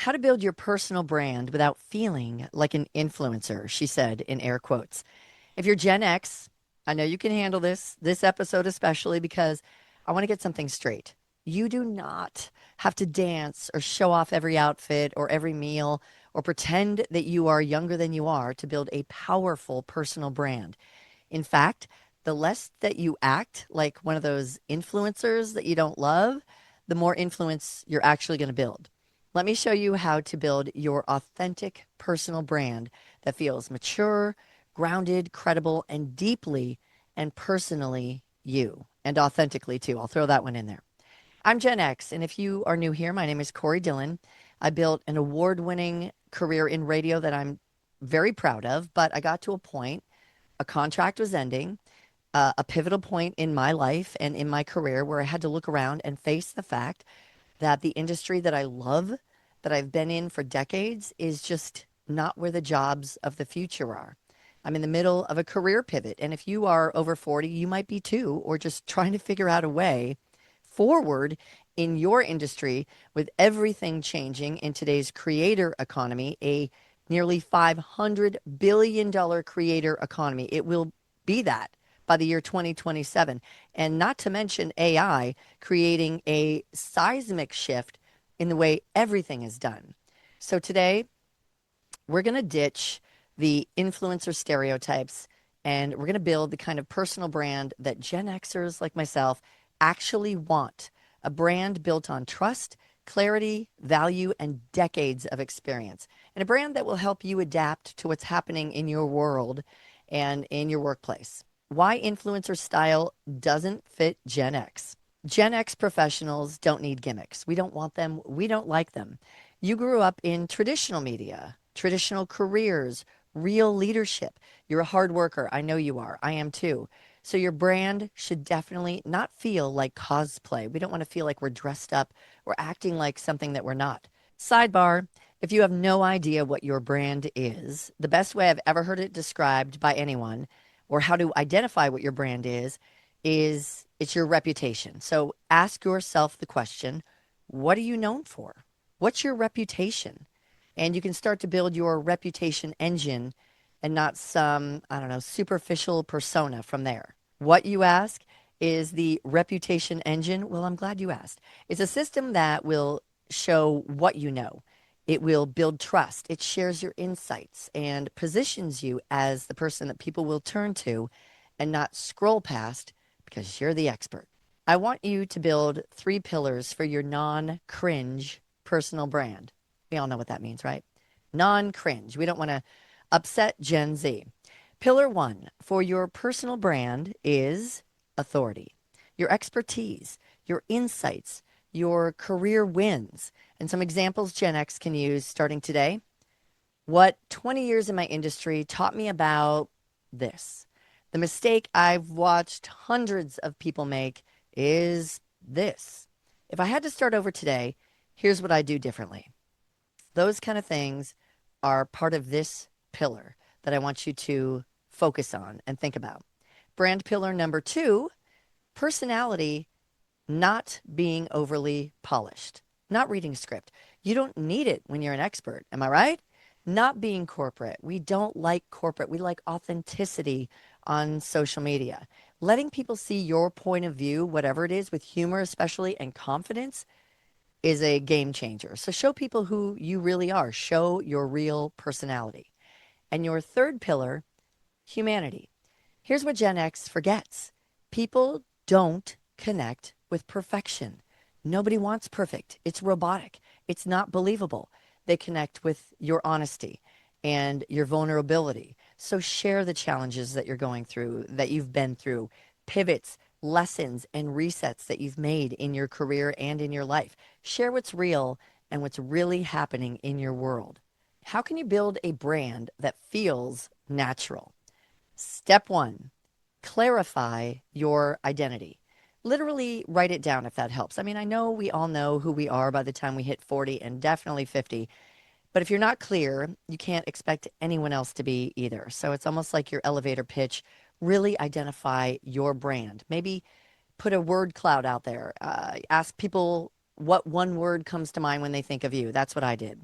how to build your personal brand without feeling like an influencer, she said in air quotes. If you're Gen X, I know you can handle this episode especially because I want to get something straight. You do not have to dance or show off every outfit or every meal or pretend that you are younger than you are to build a powerful personal brand. In fact, the less that you act like one of those influencers that you don't love, the more influence you're actually going to build. Let me show you how to build your authentic personal brand that feels mature, grounded, credible, and deeply and personally you, and authentically too. I'll throw that one in there. I'm Gen X, and if you are new here, my name is Corey Dillon. I built an award winning career in radio that I'm very proud of, but I got to a point, a contract was ending, a pivotal point in my life and in my career where I had to look around and face the fact that the industry that I love, that I've been in for decades, is just not where the jobs of the future are. I'm in the middle of a career pivot. And if you are over 40, you might be too, or just trying to figure out a way forward in your industry with everything changing in today's creator economy, a nearly $500 billion creator economy. It will be that by the year 2027. And not to mention AI creating a seismic shift in the way everything is done. So today, we're going to ditch the influencer stereotypes and we're going to build the kind of personal brand that Gen Xers like myself actually want. A brand built on trust, clarity, value, and decades of experience. And a brand that will help you adapt to what's happening in your world and in your workplace. Why influencer style doesn't fit Gen X. Gen X professionals don't need gimmicks. We don't want them. We don't like them. You grew up in traditional media, traditional careers, real leadership. You're a hard worker. I know you are. I am too. So your brand should definitely not feel like cosplay. We don't want to feel like we're dressed up or acting like something that we're not. Sidebar, if you have no idea what your brand is, the best way I've ever heard it described by anyone or how to identify what your brand is it's your reputation. So ask yourself the question, what are you known for? What's your reputation? And you can start to build your reputation engine and not some, I don't know, superficial persona from there. What you ask is the reputation engine. Well, I'm glad you asked. It's a system that will show what you know. It will build trust. It shares your insights and positions you as the person that people will turn to and not scroll past because you're the expert. I want you to build 3 pillars for your non cringe personal brand. We all know what that means, right? Non cringe. We don't want to upset Gen Z. Pillar 1 for your personal brand is authority, your expertise, your insights, your career wins. And some examples Gen X can use starting today. What 20 years in my industry taught me about this. The mistake I've watched hundreds of people make is this. If I had to start over today, here's what I do differently. Those kind of things are part of this pillar that I want you to focus on and think about. Brand pillar number 2, personality not being overly polished, not reading script. You don't need it when you're an expert. Am I right? Not being corporate. We don't like corporate. We like authenticity on social media. Letting people see your point of view, whatever it is, with humor, especially, and confidence is a game changer. So show people who you really are, show your real personality. And your third pillar, humanity. Here's what Gen X forgets: people don't connect with perfection. Nobody wants perfect. It's robotic, it's not believable. They connect with your honesty and your vulnerability. So share the challenges that you're going through, that you've been through, pivots, lessons, and resets that you've made in your career and in your life. Share what's real and what's really happening in your world. How can you build a brand that feels natural? Step 1, clarify your identity. Literally write it down if that helps. I mean, I know we all know who we are by the time we hit 40 and definitely 50, but if you're not clear, you can't expect anyone else to be either. So it's almost like your elevator pitch. Really identify your brand. Maybe put a word cloud out there. Ask people What one word comes to mind when they think of you? That's what I did.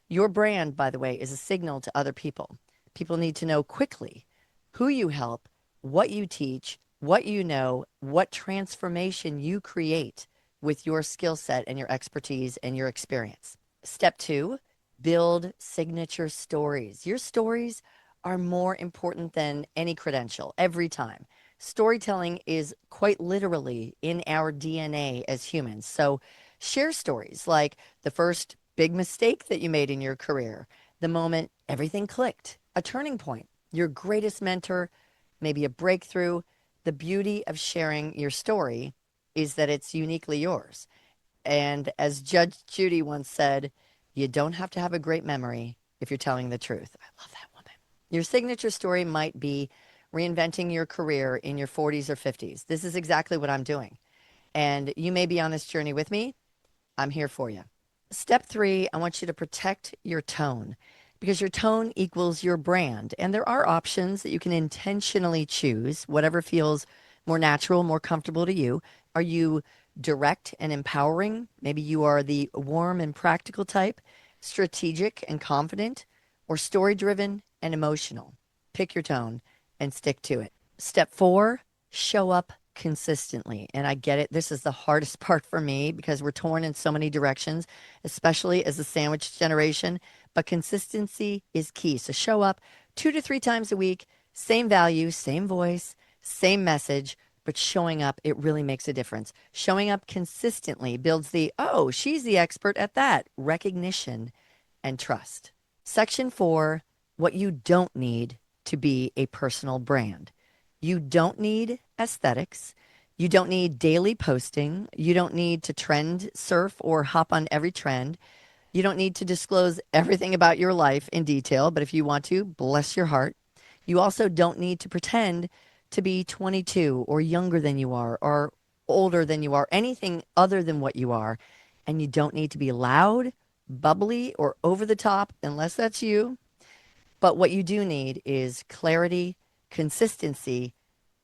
Your brand, by the way, is a signal to other people. People need to know quickly who you help, what you teach, what you know, what transformation you create with your skill set and your expertise and your experience. Step two, build signature stories. Your stories are more important than any credential every time. Storytelling is quite literally in our DNA as humans. So share stories like the first big mistake that you made in your career, the moment everything clicked, a turning point, your greatest mentor, maybe a breakthrough. The beauty of sharing your story is that it's uniquely yours. And as Judge Judy once said, you don't have to have a great memory if you're telling the truth. I love that woman. Your signature story might be reinventing your career in your 40s or 50s. This is exactly what I'm doing. And you may be on this journey with me. I'm here for you. Step three, I want you to protect your tone because your tone equals your brand. And there are options that you can intentionally choose, whatever feels more natural, more comfortable to you. Are you direct and empowering? Maybe you are the warm and practical type, strategic and confident, or story driven and emotional. Pick your tone and stick to it. Step four, show up consistently. And I get it. This is the hardest part for me because we're torn in so many directions, especially as a sandwich generation. But consistency is key. So show up 2 to 3 times a week, same value, same voice, same message, but showing up, it really makes a difference. Showing up consistently builds the, oh, she's the expert at that recognition and trust. Section four, what you don't need to be a personal brand. You don't need aesthetics. You don't need daily posting. You don't need to trend surf or hop on every trend. You don't need to disclose everything about your life in detail, but if you want to, bless your heart. You also don't need to pretend to be 22 or younger than you are or older than you are, anything other than what you are. And you don't need to be loud, bubbly, or over the top unless that's you. But what you do need is clarity, consistency,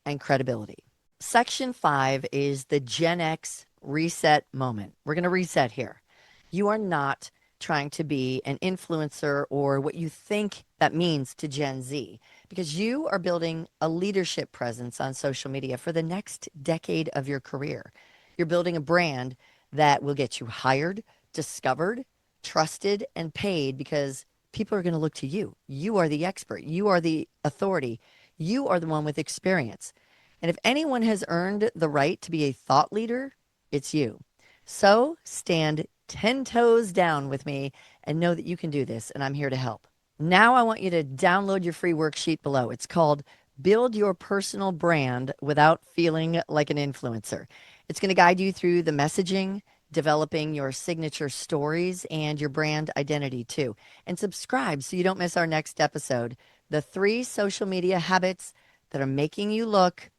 and credibility. Section five is the Gen X reset moment. We're going to reset here. You are not trying to be an influencer or what you think that means to Gen Z because you are building a leadership presence on social media for the next decade of your career. You're building a brand that will get you hired, discovered, trusted, and paid because people are going to look to you. You are the expert, you are the authority, you are the one with experience. And if anyone has earned the right to be a thought leader, it's you. So stand 10 toes down with me and know that you can do this, and I'm here to help. Now I want you to download your free worksheet below. It's called Build Your Personal Brand Without Feeling Like an Influencer. It's going to guide you through the messaging, developing your signature stories, and your brand identity too. And subscribe so you don't miss our next episode. The 3 social media habits that are making you look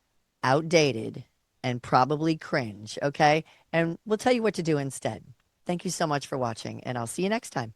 outdated and probably cringe, okay? And we'll tell you what to do instead. Thank you so much for watching, and I'll see you next time.